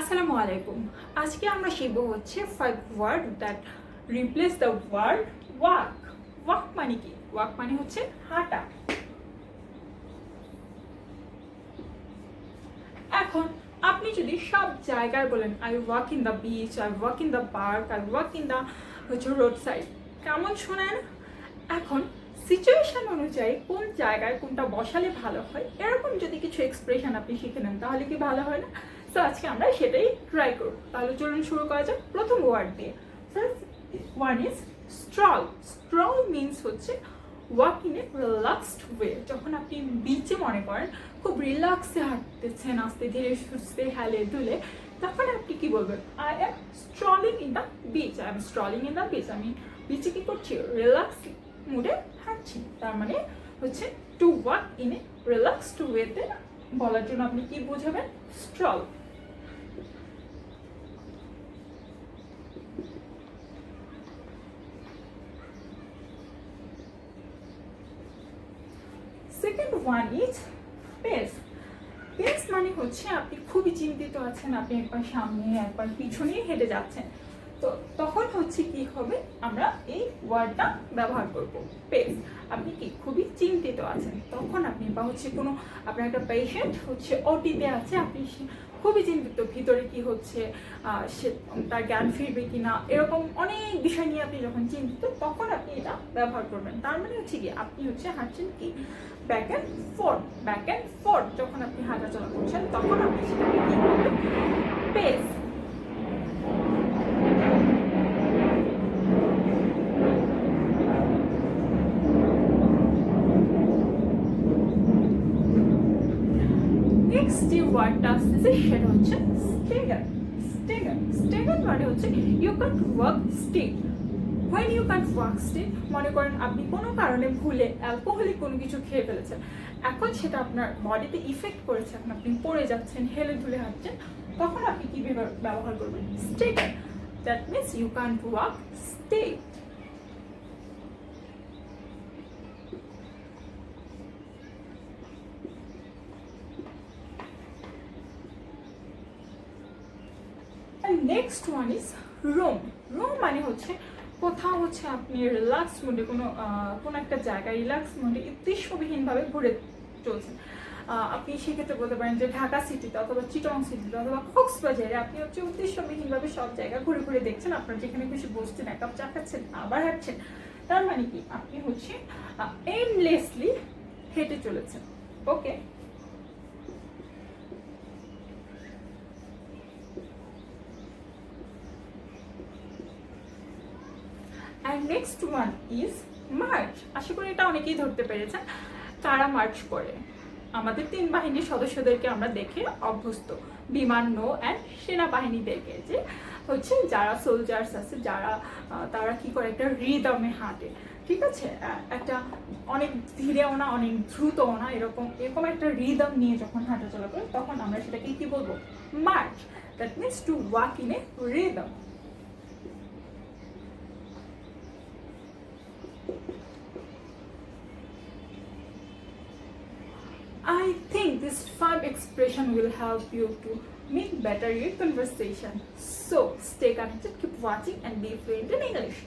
আসসালামু আলাইকুম। আজকে আমরা শিখব হচ্ছে 5 word that replace the word walk. Walk মানে কি? ওয়াক মানে হচ্ছে হাঁটা। এখন আপনি যদি সব জায়গায় বলেন I walk in the beach, I walk in the park, I walk in the road side, কেমন শোনেন? এখন সিচুয়েশন অনুযায়ী কোন জায়গায় কোনটা বসালে ভালো হয়, এরকম যদি কিছু এক্সপ্রেশন আপনি শিখে নেন তাহলে কি ভালো হয় না? তো আজকে আমরা সেটাই ট্রাই করব। তাহলে চলুন শুরু করা যাক প্রথম ওয়ার্ড দিয়ে। First one is stroll. Stroll means হচ্ছে walk in a relaxed way. যখন আপনি বিচে মনে করেন খুব রিল্যাক্সে হাঁটতেছেন, আস্তে ধীরে সুস্থে হেলে দুলে, তখন আপনি কি বলবেন? I am স্ট্রলিং in the beach, I am স্ট্রলিং in the beach. আমি বিচে কি করছি? রিল্যাক্স মুডে হাঁটছি। তার মানে হচ্ছে to walk in a relaxed ওয়েতে বলার জন্য আপনি কি বোঝাবেন? Stroll. Second one is pace. Pace মানে হচ্ছে আপনি খুবই চিন্তিত আছেন, আপনি একবার সামনে একবার পিছনে হেঁটে যাচ্ছেন, তো তখন হচ্ছে কি হবে? আমরা এই ওয়ার্ডটা ব্যবহার করব, পেস। আপনি কি খুবই চিন্তিত আছেন, তখন আপনি বা হচ্ছে কোনো আপনার একটা পেশেন্ট হচ্ছে ওটিতে আছে, আপনি খুবই চিন্তিত, ভিতরে কি হচ্ছে, সে তার জ্ঞান ফিরবে কিনা, এরকম অনেক বিষয় নিয়ে আপনি যখন চিন্তিত তখন আপনি এটা ব্যবহার করবেন। তার মানে হচ্ছে কি আপনি হচ্ছে হাঁটছেন কি back and fourth, back and fourth যখন আপনি হাঁটাচলা করছেন তখন আপনি সেটাকে কি বলবেন? পেস। নেক্সট যে ওয়ার্ডটা আসতেছে সেটা হচ্ছে স্টেগার। স্টেগার স্টেগার মানে হচ্ছে you can work still. When you can work still, মনে করেন আপনি কোনো কারণে ভুলে অ্যালকোহলিক কোনো কিছু খেয়ে ফেলেছেন, এখন সেটা আপনার বডিতে ইফেক্ট করেছে, এখন আপনি পড়ে যাচ্ছেন, হেলে ধুলে হাঁটছেন, তখন আপনি কি ব্যবহার করবেন? Stagger. That means you can work still. Next one is roam. Roam মানে হচ্ছে কোথাও হচ্ছে আপনি রিল্যাক্স মুডে কোনো একটা জায়গায় রিল্যাক্স মুডে উদ্দেশ্যবিহীনভাবে ঘুরে চলছেন। আপনি সেক্ষেত্রে বলতে পারেন যে ঢাকা সিটিতে অথবা চিটং সিটিতে অথবা কক্সবাজারে আপনি হচ্ছে উদ্দেশ্যবিহীনভাবে সব জায়গা ঘুরে ঘুরে দেখছেন, আপনার যেখানে খুশি বসছেন, এক কাপ চা খাচ্ছেন, আবার হাঁটছেন। তার মানে কি আপনি হচ্ছে এমলেসলি হেঁটে চলেছেন। Okay, and next one is march. আশা করি এটা অনেকেই ধরতে পেরেছেন কারা মার্চ করে। আমাদের 3 বাহিনীর সদস্যদেরকে আমরা দেখে অভ্যস্ত, বিমান, নৌ অ্যান্ড সেনাবাহিনীদেরকে, যে হচ্ছে যারা সোলজার্স আছে, যারা তারা কি করে একটা রিদমে হাঁটে, ঠিক আছে, একটা অনেক ধীরেও না অনেক দ্রুতও না, এরকম একটা রিদম নিয়ে যখন হাঁটাচলা করে তখন আমরা সেটাকে কি বলবো? March. That means to walk in A rhythm. I think this 5 expression will help you to make better your conversation. So stay connected, keep watching and be fluent in English.